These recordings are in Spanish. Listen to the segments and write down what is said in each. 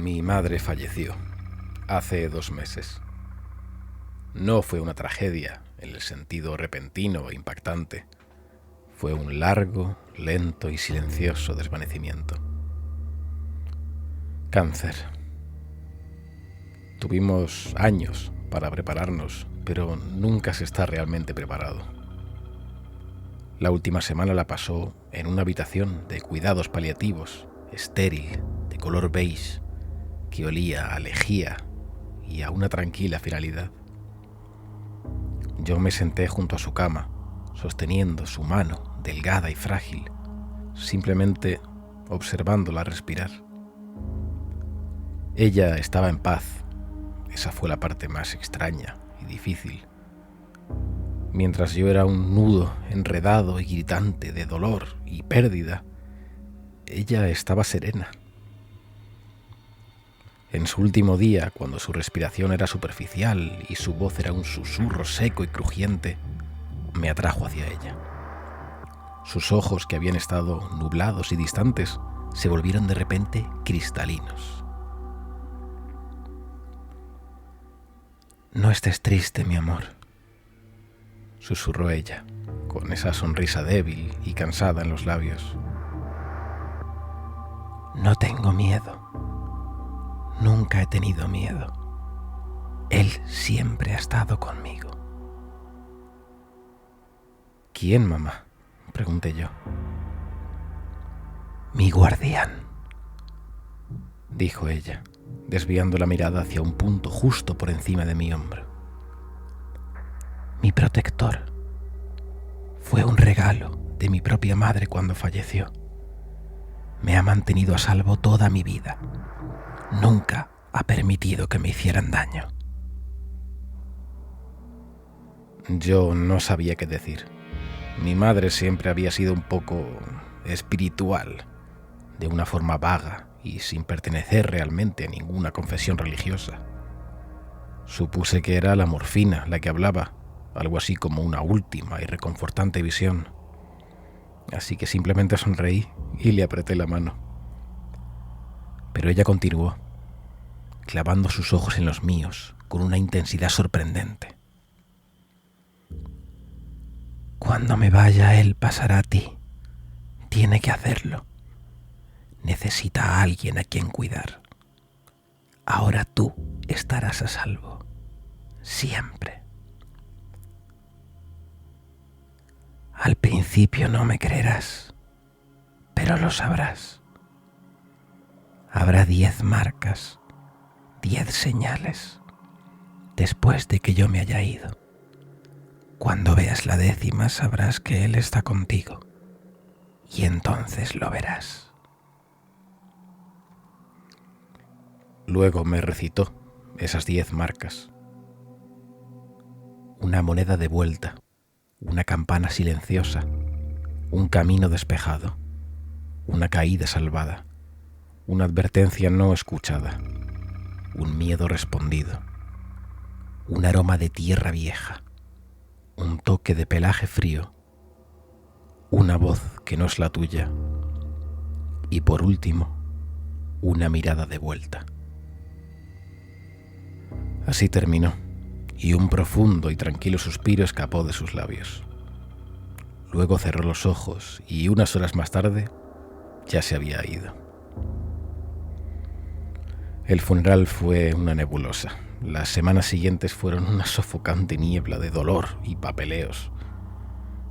Mi madre falleció hace 2 meses. No fue una tragedia en el sentido repentino e impactante. Fue un largo, lento y silencioso desvanecimiento. Cáncer. Tuvimos años para prepararnos, pero nunca se está realmente preparado. La última semana la pasó en una habitación de cuidados paliativos, estéril, de color beige, que olía a lejía y a una tranquila finalidad. Yo me senté junto a su cama, sosteniendo su mano, delgada y frágil, simplemente observándola respirar. Ella estaba en paz. Esa fue la parte más extraña y difícil. Mientras yo era un nudo enredado y gritante de dolor y pérdida, ella estaba serena. En su último día, cuando su respiración era superficial y su voz era un susurro seco y crujiente, me atrajo hacia ella. Sus ojos, que habían estado nublados y distantes, se volvieron de repente cristalinos. «No estés triste, mi amor», susurró ella, con esa sonrisa débil y cansada en los labios. «No tengo miedo. Nunca he tenido miedo. Él siempre ha estado conmigo». «¿Quién, mamá?», pregunté yo. «Mi guardián», dijo ella, desviando la mirada hacia un punto justo por encima de mi hombro. «Mi protector. Fue un regalo de mi propia madre cuando falleció. Me ha mantenido a salvo toda mi vida. Nunca ha permitido que me hicieran daño». Yo no sabía qué decir. Mi madre siempre había sido un poco espiritual, de una forma vaga y sin pertenecer realmente a ninguna confesión religiosa. Supuse que era la morfina la que hablaba, algo así como una última y reconfortante visión. Así que simplemente sonreí y le apreté la mano. Pero ella continuó, clavando sus ojos en los míos con una intensidad sorprendente. «Cuando me vaya, él pasará a ti. Tiene que hacerlo. Necesita a alguien a quien cuidar. Ahora tú estarás a salvo. Siempre. Al principio no me creerás, pero lo sabrás. Habrá 10 marcas, 10 señales, después de que yo me haya ido. Cuando veas la 10ª sabrás que Él está contigo, y entonces lo verás». Luego me recitó esas 10 marcas. Una moneda de vuelta, una campana silenciosa, un camino despejado, una caída salvada, una advertencia no escuchada, un miedo respondido, un aroma de tierra vieja, un toque de pelaje frío, una voz que no es la tuya y, por último, una mirada de vuelta. Así terminó, y un profundo y tranquilo suspiro escapó de sus labios. Luego cerró los ojos y unas horas más tarde ya se había ido. El funeral fue una nebulosa. Las semanas siguientes fueron una sofocante niebla de dolor y papeleos.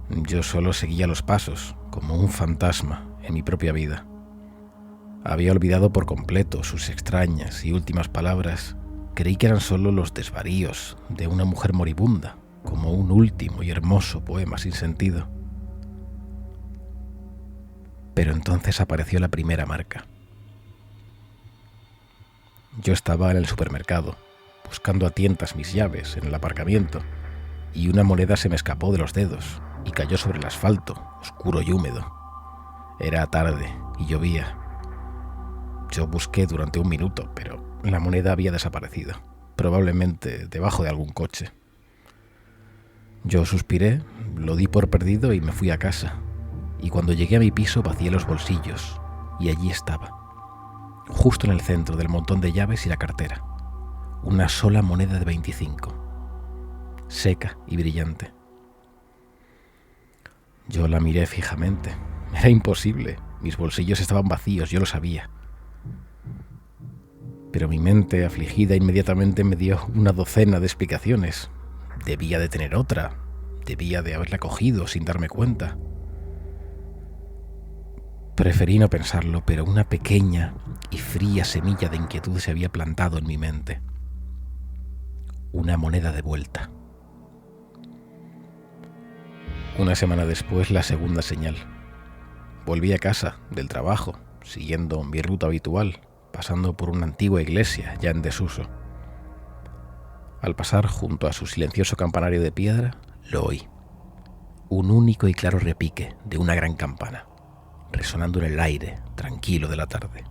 Yo solo seguía los pasos, como un fantasma en mi propia vida. Había olvidado por completo sus extrañas y últimas palabras. Creí que eran solo los desvaríos de una mujer moribunda, como un último y hermoso poema sin sentido. Pero entonces apareció la primera marca. Yo estaba en el supermercado, buscando a tientas mis llaves en el aparcamiento, y una moneda se me escapó de los dedos y cayó sobre el asfalto, oscuro y húmedo. Era tarde y llovía. Yo busqué durante 1 minuto, pero la moneda había desaparecido, probablemente debajo de algún coche. Yo suspiré, lo di por perdido y me fui a casa. Y cuando llegué a mi piso vacié los bolsillos y allí estaba, justo en el centro del montón de llaves y la cartera. Una sola moneda de 25, seca y brillante. Yo la miré fijamente. Era imposible. Mis bolsillos estaban vacíos, yo lo sabía. Pero mi mente, afligida, inmediatamente me dio una docena de explicaciones. Debía de tener otra. Debía de haberla cogido sin darme cuenta. Preferí no pensarlo, pero una pequeña y fría semilla de inquietud se había plantado en mi mente. Una moneda de vuelta. Una semana después, la segunda señal. Volví a casa, del trabajo, siguiendo mi ruta habitual, pasando por una antigua iglesia ya en desuso. Al pasar junto a su silencioso campanario de piedra, lo oí. Un único y claro repique de una gran campana, resonando en el aire tranquilo de la tarde.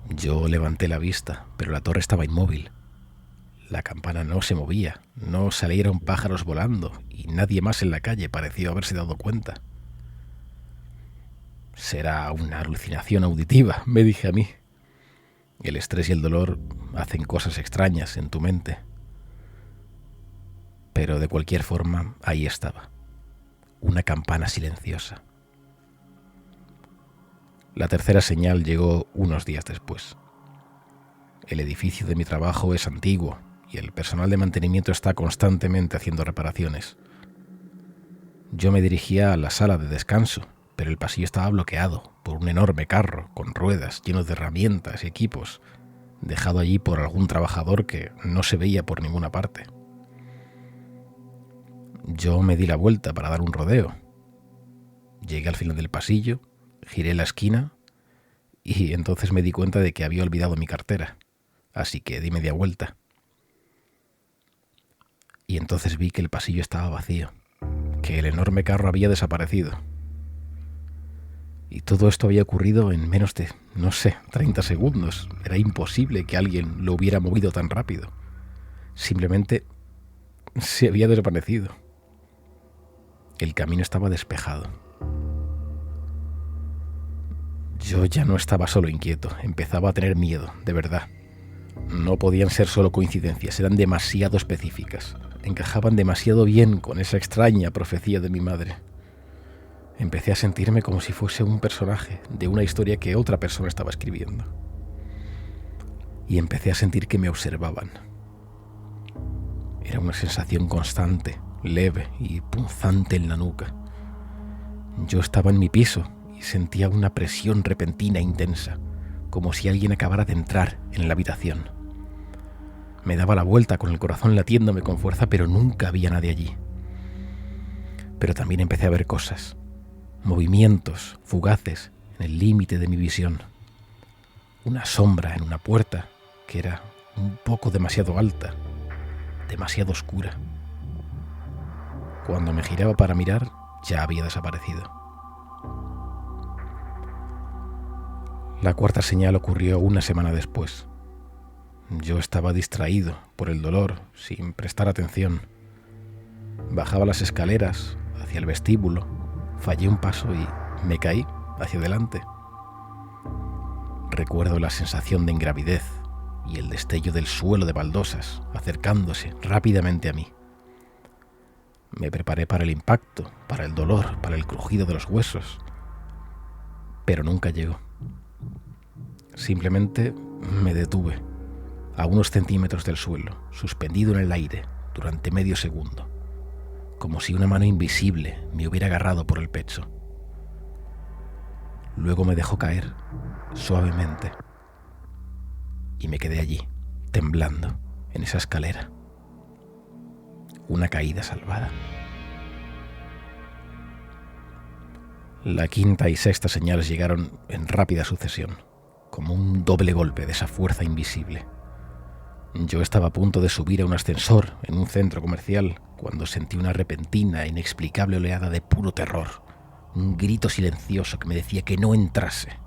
Yo levanté la vista, pero la torre estaba inmóvil. La campana no se movía, no salieron pájaros volando y nadie más en la calle pareció haberse dado cuenta. Será una alucinación auditiva, me dije a mí. El estrés y el dolor hacen cosas extrañas en tu mente. Pero de cualquier forma, ahí estaba. Una campana silenciosa. La tercera señal llegó unos días después. El edificio de mi trabajo es antiguo y el personal de mantenimiento está constantemente haciendo reparaciones. Yo me dirigía a la sala de descanso, pero el pasillo estaba bloqueado por un enorme carro con ruedas lleno de herramientas y equipos, dejado allí por algún trabajador que no se veía por ninguna parte. Yo me di la vuelta para dar un rodeo. Llegué al final del pasillo, giré la esquina y entonces me di cuenta de que había olvidado mi cartera, así que di media vuelta. Y entonces vi que el pasillo estaba vacío, que el enorme carro había desaparecido. Y todo esto había ocurrido en menos de, 30 segundos. Era imposible que alguien lo hubiera movido tan rápido. Simplemente se había desvanecido. El camino estaba despejado. Yo ya no estaba solo inquieto, empezaba a tener miedo, de verdad. No podían ser solo coincidencias, eran demasiado específicas. Encajaban demasiado bien con esa extraña profecía de mi madre. Empecé a sentirme como si fuese un personaje de una historia que otra persona estaba escribiendo. Y empecé a sentir que me observaban. Era una sensación constante, leve y punzante en la nuca. Yo estaba en mi piso y sentía una presión repentina e intensa, como si alguien acabara de entrar en la habitación. Me daba la vuelta con el corazón latiéndome con fuerza, pero nunca había nadie allí. Pero también empecé a ver cosas, movimientos fugaces en el límite de mi visión. Una sombra en una puerta que era un poco demasiado alta, demasiado oscura. Cuando me giraba para mirar, ya había desaparecido. La cuarta señal ocurrió una semana después. Yo estaba distraído por el dolor, sin prestar atención. Bajaba las escaleras hacia el vestíbulo, fallé un paso y me caí hacia adelante. Recuerdo la sensación de ingravidez y el destello del suelo de baldosas acercándose rápidamente a mí. Me preparé para el impacto, para el dolor, para el crujido de los huesos, pero nunca llegó. Simplemente me detuve a unos centímetros del suelo, suspendido en el aire durante medio segundo, como si una mano invisible me hubiera agarrado por el pecho. Luego me dejó caer suavemente y me quedé allí, temblando en esa escalera. Una caída salvada. La quinta y sexta señales llegaron en rápida sucesión, como un doble golpe de esa fuerza invisible. Yo estaba a punto de subir a un ascensor en un centro comercial cuando sentí una repentina e inexplicable oleada de puro terror, un grito silencioso que me decía que no entrase.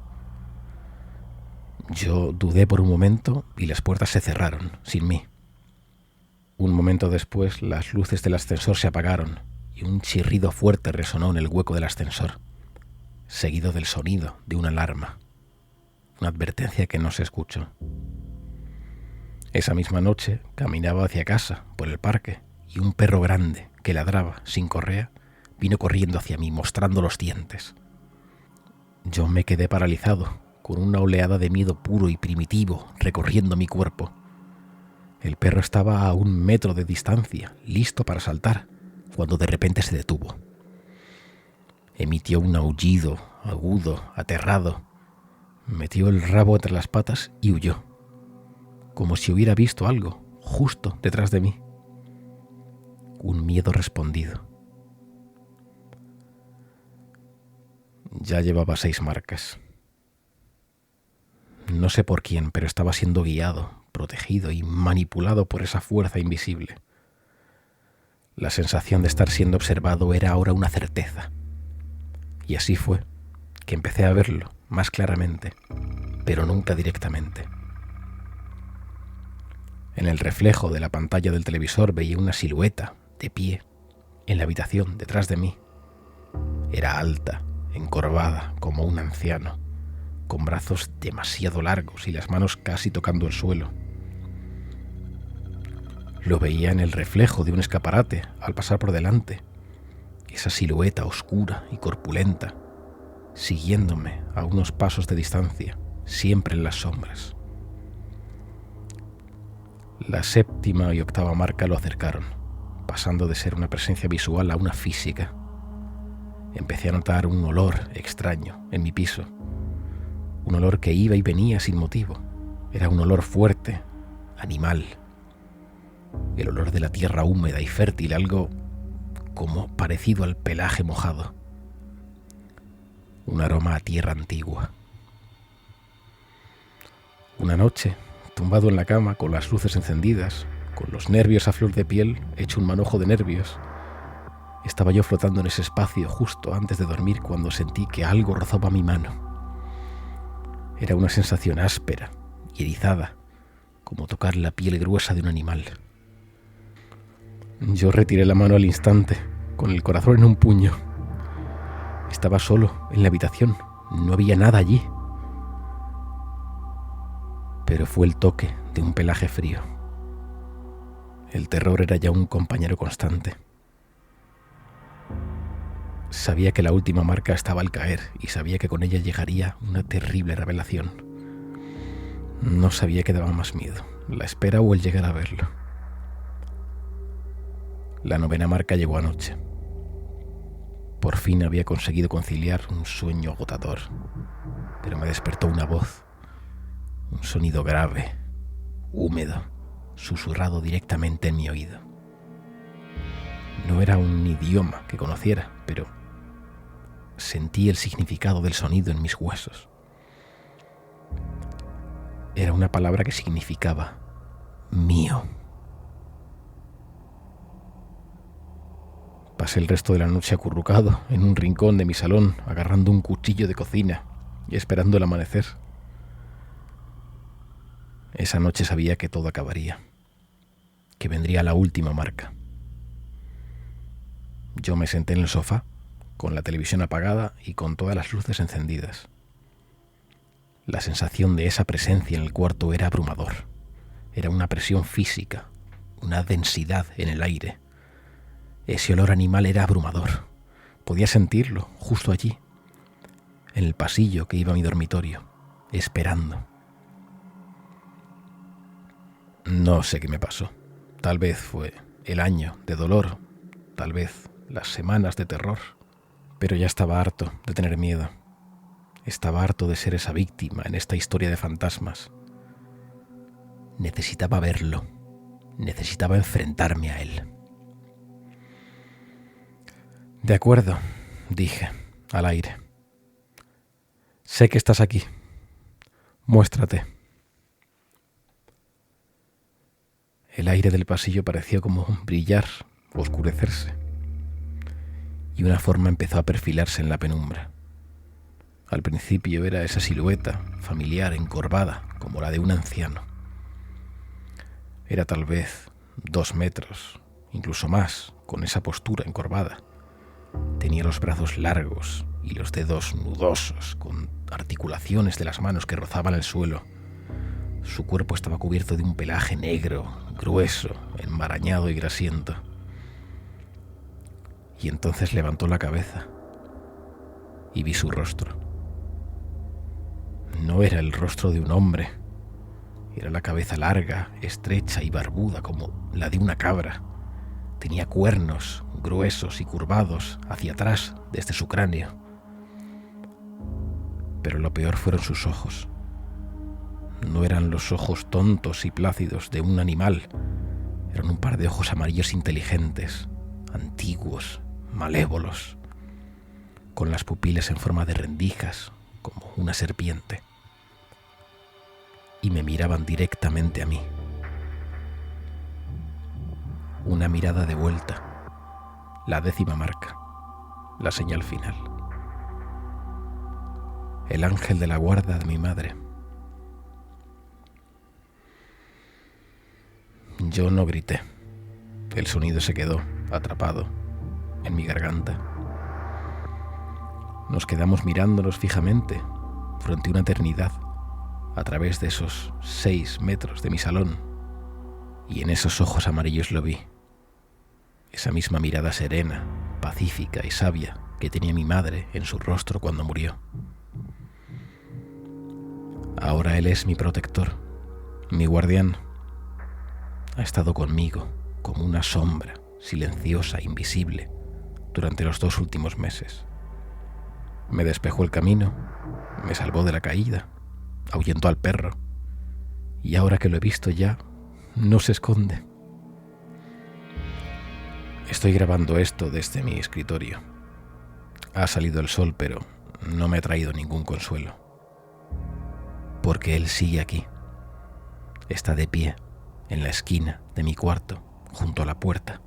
Yo dudé por un momento y las puertas se cerraron, sin mí. Un momento después, las luces del ascensor se apagaron y un chirrido fuerte resonó en el hueco del ascensor, seguido del sonido de una alarma. una advertencia que no se escuchó. Esa misma noche caminaba hacia casa, por el parque, y un perro grande, que ladraba sin correa, vino corriendo hacia mí, mostrando los dientes. Yo me quedé paralizado, con una oleada de miedo puro y primitivo recorriendo mi cuerpo. El perro estaba a 1 metro de distancia, listo para saltar, cuando de repente se detuvo. Emitió un aullido agudo, aterrado. Metió el rabo entre las patas y huyó, como si hubiera visto algo justo detrás de mí. Un miedo respondido. Ya llevaba 6 marcas. No sé por quién, pero estaba siendo guiado, protegido y manipulado por esa fuerza invisible. La sensación de estar siendo observado era ahora una certeza. Y así fue que empecé a verlo más claramente, pero nunca directamente. En el reflejo de la pantalla del televisor veía una silueta de pie en la habitación detrás de mí. Era alta, encorvada como un anciano, con brazos demasiado largos y las manos casi tocando el suelo. Lo veía en el reflejo de un escaparate al pasar por delante, esa silueta oscura y corpulenta, siguiéndome a unos pasos de distancia, siempre en las sombras. La 7ª y 8ª marca lo acercaron, pasando de ser una presencia visual a una física. Empecé a notar un olor extraño en mi piso, un olor que iba y venía sin motivo. Era un olor fuerte, animal, el olor de la tierra húmeda y fértil, algo como parecido al pelaje mojado, un aroma a tierra antigua. Una noche, tumbado en la cama, con las luces encendidas, con los nervios a flor de piel, hecho un manojo de nervios, estaba yo flotando en ese espacio justo antes de dormir cuando sentí que algo rozaba mi mano. Era una sensación áspera y erizada, como tocar la piel gruesa de un animal. Yo retiré la mano al instante, con el corazón en un puño. Estaba solo en la habitación, no había nada allí. Pero fue el toque de un pelaje frío. El terror era ya un compañero constante. Sabía que la última marca estaba al caer y sabía que con ella llegaría una terrible revelación. No sabía qué daba más miedo, la espera o el llegar a verlo. La 9ª marca llegó anoche. Por fin había conseguido conciliar un sueño agotador, pero me despertó una voz, un sonido grave, húmedo, susurrado directamente en mi oído. No era un idioma que conociera, pero sentí el significado del sonido en mis huesos. Era una palabra que significaba mío. Pasé el resto de la noche acurrucado en un rincón de mi salón, agarrando un cuchillo de cocina y esperando el amanecer. Esa noche sabía que todo acabaría, que vendría la última marca. Yo me senté en el sofá, con la televisión apagada y con todas las luces encendidas. La sensación de esa presencia en el cuarto era abrumador. Era una presión física, una densidad en el aire. Ese olor animal era abrumador. Podía sentirlo justo allí, en el pasillo que iba a mi dormitorio, esperando. No sé qué me pasó. Tal vez fue el año de dolor, tal vez las semanas de terror, pero ya estaba harto de tener miedo. Estaba harto de ser esa víctima en esta historia de fantasmas. Necesitaba verlo, necesitaba enfrentarme a él. De acuerdo, dije, al aire. Sé que estás aquí. Muéstrate. El aire del pasillo pareció como brillar o oscurecerse, y una forma empezó a perfilarse en la penumbra. Al principio era esa silueta familiar, encorvada, como la de un anciano. Era tal vez 2 metros, incluso más, con esa postura encorvada. Tenía los brazos largos y los dedos nudosos, con articulaciones de las manos que rozaban el suelo. Su cuerpo estaba cubierto de un pelaje negro, grueso, enmarañado y grasiento. Y entonces levantó la cabeza y vi su rostro. No era el rostro de un hombre, era la cabeza larga, estrecha y barbuda como la de una cabra. Tenía cuernos gruesos y curvados hacia atrás desde su cráneo. Pero lo peor fueron sus ojos. No eran los ojos tontos y plácidos de un animal, eran un par de ojos amarillos inteligentes, antiguos, malévolos, con las pupilas en forma de rendijas, como una serpiente, y me miraban directamente a mí. Una mirada de vuelta, la 10ª marca, la señal final. El ángel de la guarda de mi madre. Yo no grité. El sonido se quedó atrapado en mi garganta. Nos quedamos mirándonos fijamente durante una eternidad a través de esos 6 metros de mi salón, y en esos ojos amarillos lo vi. Esa misma mirada serena, pacífica y sabia que tenía mi madre en su rostro cuando murió. Ahora él es mi protector, mi guardián. Ha estado conmigo como una sombra silenciosa e invisible durante los 2 últimos meses. Me despejó el camino, me salvó de la caída, ahuyentó al perro, y ahora que lo he visto ya, no se esconde. Estoy grabando esto desde mi escritorio. Ha salido el sol, pero no me ha traído ningún consuelo. Porque él sigue aquí. Está de pie en la esquina de mi cuarto, junto a la puerta,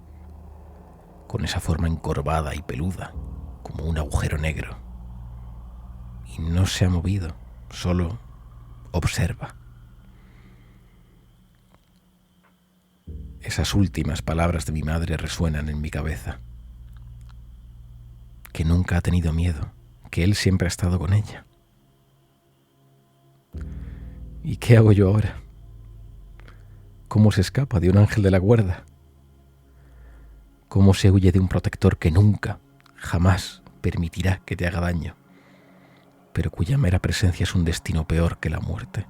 con esa forma encorvada y peluda, como un agujero negro. Y no se ha movido, solo observa. Esas últimas palabras de mi madre resuenan en mi cabeza. Que nunca ha tenido miedo, que él siempre ha estado con ella. ¿Y qué hago yo ahora? ¿Cómo se escapa de un ángel de la guarda? ¿Cómo se huye de un protector que nunca, jamás permitirá que te haga daño, pero cuya mera presencia es un destino peor que la muerte?